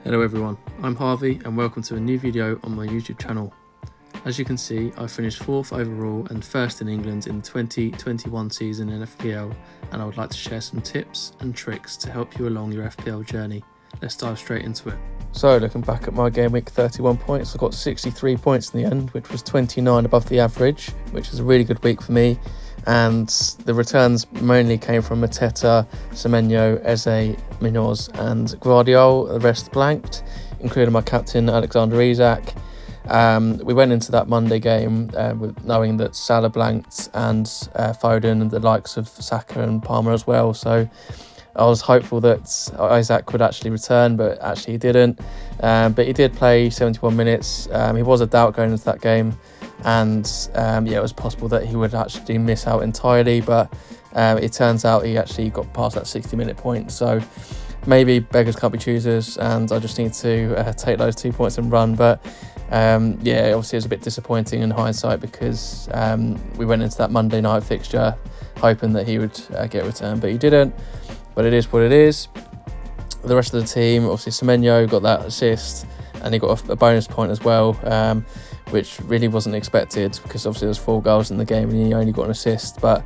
Hello everyone, I'm Harvey and welcome to a new video on my YouTube channel. As you can see, I finished 4th overall and 1st in England in the 2021 season in FPL, and I would like to share some tips and tricks to help you along your FPL journey. Let's dive straight into it. So looking back at my game week 31 points, I got 63 points in the end, which was 29 above the average, which is a really good week for me. And the returns mainly came from Mateta, Semenyo, Eze, Munoz and Guardiol. The rest blanked, including my captain Alexander Isak. We went into that Monday game with knowing that Salah blanked and Foden and the likes of Saka and Palmer as well. So I was hopeful that Isak could actually return, but actually he didn't. But he did play 71 minutes. He was a doubt going into that game. And it was possible that he would actually miss out entirely, but it turns out he actually got past that 60-minute point. So maybe beggars can't be choosers, and I just need to take those 2 points and run. But obviously it was a bit disappointing in hindsight because we went into that Monday night fixture hoping that he would get returned, but he didn't. But it is what it is. The rest of the team, obviously Semenyo got that assist and he got a bonus point as well, which really wasn't expected because obviously there's 4 goals in the game and he only got an assist. But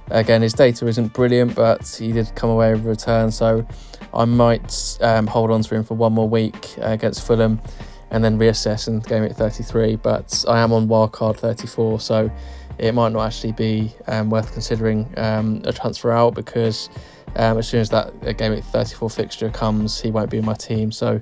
again, his data isn't brilliant, but he did come away with a return, so I might hold on to him for one more week against Fulham and then reassess in game week 33. But I am on wildcard 34, so it might not actually be worth considering a transfer out, because as soon as that game week 34 fixture comes, he won't be in my team. So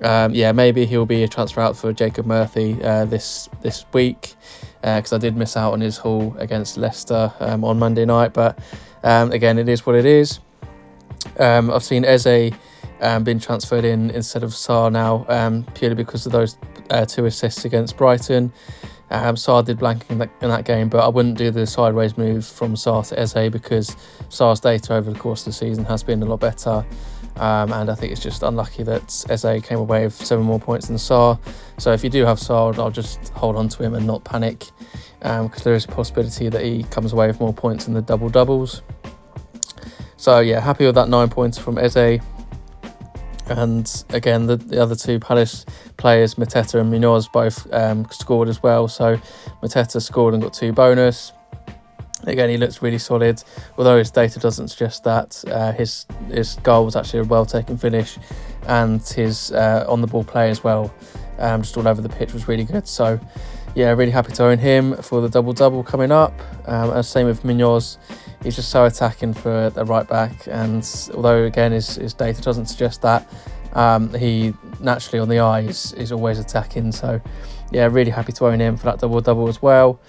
maybe he'll be a transfer out for Jacob Murphy this week, because I did miss out on his haul against Leicester on Monday night. But again, it is what it is. I've seen Eze been transferred in instead of Sarr now, purely because of those 2 assists against Brighton. Sarr did blank in that game, but I wouldn't do the sideways move from Sarr to Eze because Sarr's data over the course of the season has been a lot better. And I think it's just unlucky that Eze came away with 7 more points than Sarr. So if you do have Sarr, I'll just hold on to him and not panic, because there is a possibility that he comes away with more points in the doubles. So yeah, happy with that 9 points from Eze. And again, the other 2 Palace players, Mateta and Munoz, both scored as well. So Mateta scored and got 2 bonus. Again, he looks really solid, although his data doesn't suggest that. His goal was actually a well-taken finish, and his on-the-ball play as well, just all over the pitch, was really good. So yeah, really happy to own him for the double-double coming up. And same with Munoz. He's just so attacking for the right back, and although again his data doesn't suggest that, he naturally on the eye is always attacking. So yeah, really happy to own him for that double as well.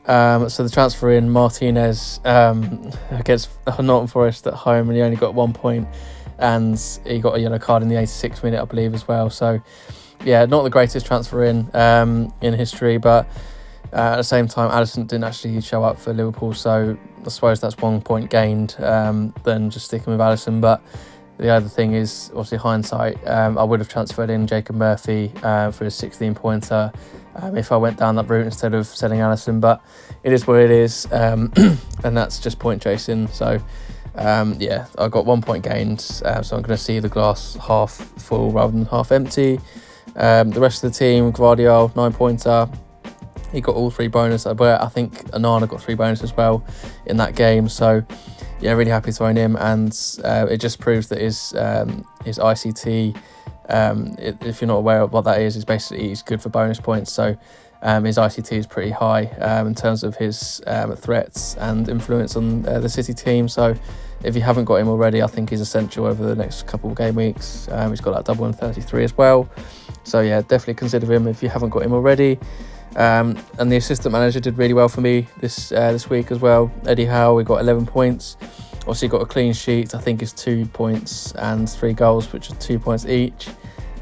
So the transfer in Martinez against Nottingham Forest at home, and he only got 1 point, and he got a yellow card in the 86th minute, I believe, as well. So yeah, not the greatest transfer in history, but at the same time, Alisson didn't actually show up for Liverpool, so I suppose that's 1 point gained than just sticking with Alisson. But the other thing is, obviously, hindsight. I would have transferred in Jacob Murphy for a 16-pointer if I went down that route instead of selling Alisson. But it is what it is, and that's just point chasing. So I got 1 point gained, so I'm going to see the glass half full rather than half empty. The rest of the team, Guardiol, 9-pointer. He got all 3 bonus. I think Anana got 3 bonus as well in that game. So yeah, really happy to own him, and it just proves that his ICT, if you're not aware of what that is basically he's good for bonus points. So his ICT is pretty high in terms of his threats and influence on the City team. So if you haven't got him already, I think he's essential over the next couple of game weeks. He's got that double in 33 as well. So yeah, definitely consider him if you haven't got him already. And the assistant manager did really well for me this week as well. Eddie Howe, we got 11 points. Obviously got a clean sheet. I think it's 2 points and 3 goals, which are 2 points each,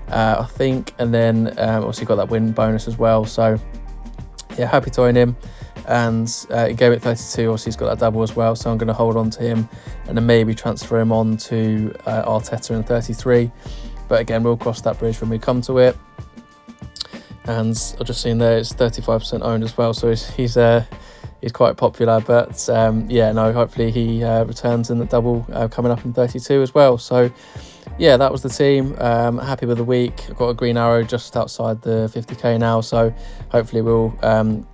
I think. And then obviously got that win bonus as well. So yeah, happy to own him. And in game week 32, obviously he's got that double as well. So I'm going to hold on to him and then maybe transfer him on to Arteta in 33. But again, we'll cross that bridge when we come to it. And I've just seen there it's 35% owned as well, so he's quite popular. But hopefully he returns in the double coming up in 32 as well. So yeah, that was the team. Happy with the week. I've got a green arrow just outside the 50k now, so hopefully we'll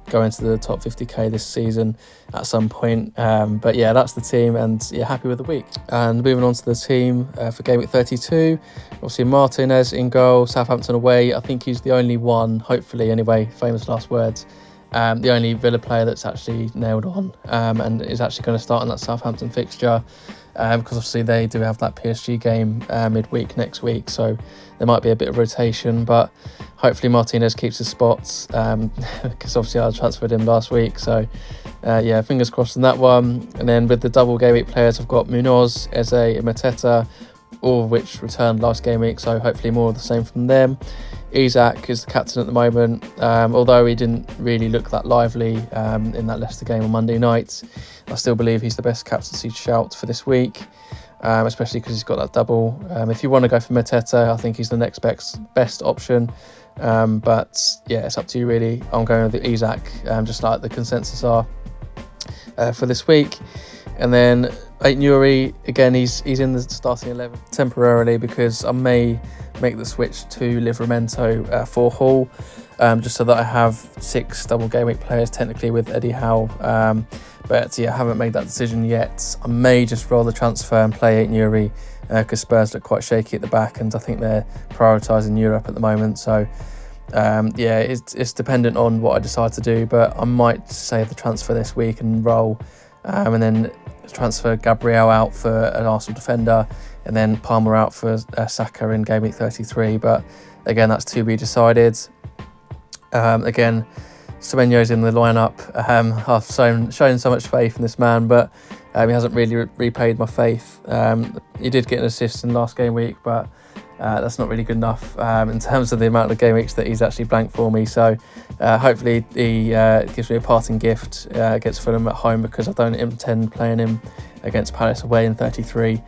go into the top 50k this season at some point. But yeah, that's the team, and yeah, happy with the week. And moving on to the team for game week 32, obviously Martinez in goal, Southampton away. I think he's the only one, hopefully anyway, famous last words, the only Villa player that's actually nailed on and is actually going to start on that Southampton fixture. Because obviously they do have that PSG game midweek next week, so there might be a bit of rotation, but hopefully Martinez keeps his spots, because obviously I transferred him last week, so yeah, fingers crossed on that one. And then with the double game week players, I've got Munoz, Eze and Mateta, all of which returned last game week, so hopefully more of the same from them. Isak is the captain at the moment, although he didn't really look that lively in that Leicester game on Monday night. I still believe he's the best captaincy shout for this week, especially because he's got that double. If you want to go for Mateta, I think he's the next best option, but yeah, it's up to you really. I'm going with Isak, just like the consensus are for this week. And then Nuri, again, he's in the starting 11 temporarily because I may make the switch to Livramento for Hall, just so that I have 6 double game week players technically with Eddie Howe. But yeah, I haven't made that decision yet. I may just roll the transfer and play Nuri because Spurs look quite shaky at the back, and I think they're prioritising Europe at the moment. So yeah, it's dependent on what I decide to do, but I might save the transfer this week and roll, and then transfer Gabriel out for an Arsenal defender, and then Palmer out for Saka in game week 33. But again, that's to be decided. Again, Semenyo's in the lineup. I've shown so much faith in this man, but he hasn't really repaid my faith. He did get an assist in last game week, but that's not really good enough in terms of the amount of game weeks that he's actually blanked for me. So hopefully he gives me a parting gift against Fulham at home, because I don't intend playing him against Palace away in 33.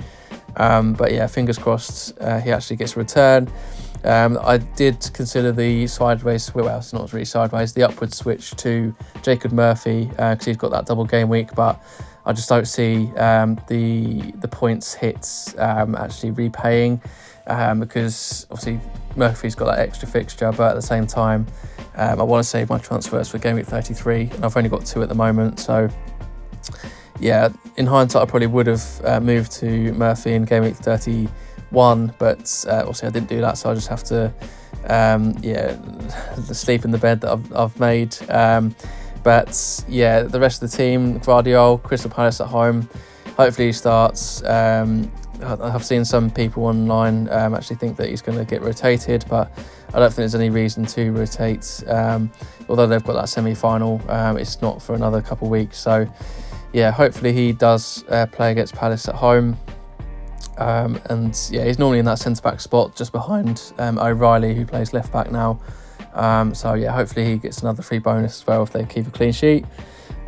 But yeah, fingers crossed he actually gets a return. I did consider the sideways, well, it's not really sideways, the upward switch to Jacob Murphy, because he's got that double game week, but I just don't see the points hits actually repaying, because obviously Murphy's got that extra fixture, but at the same time I want to save my transfers for game week 33, and I've only got 2 at the moment. So yeah, in hindsight I probably would have moved to Murphy in game week 31, but obviously I didn't do that, so I just have to yeah, sleep in the bed that I've made. But yeah, the rest of the team, Gvardiol, Crystal Palace at home, hopefully he starts. I've seen some people online actually think that he's going to get rotated, but I don't think there's any reason to rotate. Although they've got that semi-final, it's not for another couple of weeks. So yeah, hopefully he does play against Palace at home. And yeah, he's normally in that centre-back spot just behind O'Reilly, who plays left-back now. So yeah, hopefully he gets another free bonus as well if they keep a clean sheet.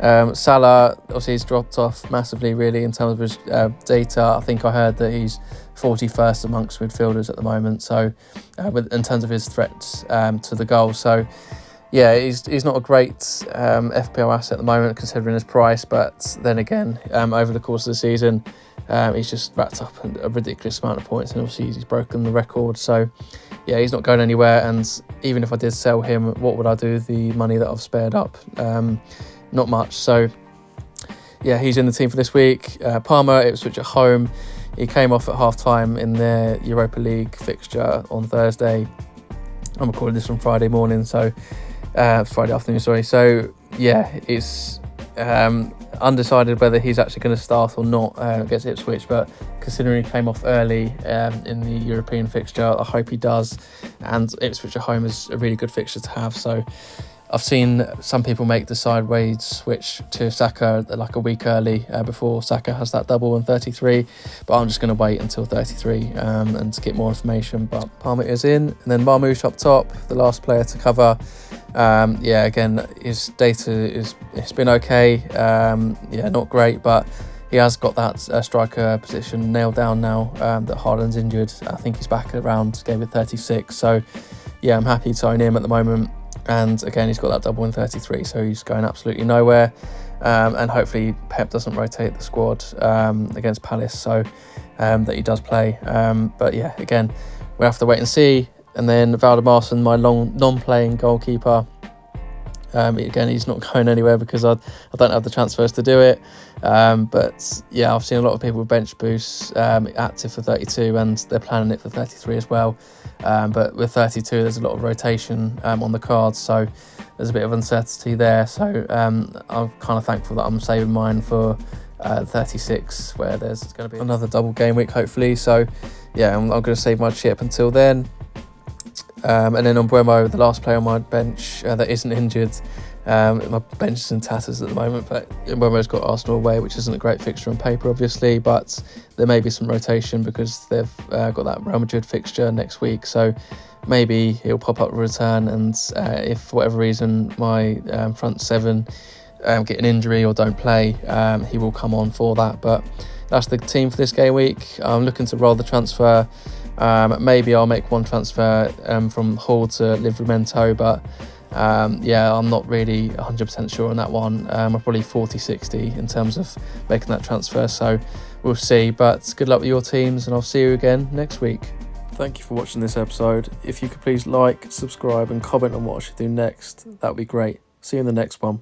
Salah, obviously he's dropped off massively really in terms of his data. I think I heard that he's 41st amongst midfielders at the moment, so in terms of his threats to the goal. So yeah, he's not a great FPL asset at the moment considering his price, but then again, over the course of the season, he's just racked up a ridiculous amount of points, and obviously he's broken the record. So yeah, he's not going anywhere, and even if I did sell him, what would I do with the money that I've spared up? Not much. So yeah, he's in the team for this week. Palmer, Ipswich at home. He came off at half-time in their Europa League fixture on Thursday. I'm recording this on Friday morning, so Friday afternoon, sorry. So yeah, it's undecided whether he's actually going to start or not against Ipswich, but considering he came off early in the European fixture, I hope he does. And Ipswich at home is a really good fixture to have, so I've seen some people make the sideways switch to Saka like a week early before Saka has that double in 33, but I'm just going to wait until 33 and to get more information. But Palmer is in, and then Marmoush up top, the last player to cover. Yeah, again, his data it's been okay. Yeah, not great, but he has got that striker position nailed down now that Haaland's injured. I think he's back around game of 36, so yeah, I'm happy to own him at the moment. And again, he's got that double in 33, so he's going absolutely nowhere. And hopefully Pep doesn't rotate the squad against Palace, so that he does play. But yeah, again, we'll have to wait and see. And then Valdemarson, my non-playing goalkeeper. Again, he's not going anywhere because I don't have the transfers to do it. But yeah, I've seen a lot of people with bench boosts active for 32, and they're planning it for 33 as well. But with 32, there's a lot of rotation on the cards, so there's a bit of uncertainty there. So I'm kind of thankful that I'm saving mine for 36, where there's going to be another double game week, hopefully. So yeah, I'm going to save my chip until then. And then on Buemo, the last player on my bench that isn't injured. My bench is in tatters at the moment, but Buemo's got Arsenal away, which isn't a great fixture on paper, obviously, but there may be some rotation because they've got that Real Madrid fixture next week, so maybe he'll pop up a return, and if for whatever reason my front seven get an injury or don't play, he will come on for that. But that's the team for this game week. I'm looking to roll the transfer. Maybe I'll make one transfer from Hall to Livramento, but yeah, I'm not really 100% sure on that one. I'm probably 40-60 in terms of making that transfer, so we'll see. But good luck with your teams, and I'll see you again next week. Thank you for watching this episode. If you could please like, subscribe and comment on what I should do next, that would be great. See you in the next one.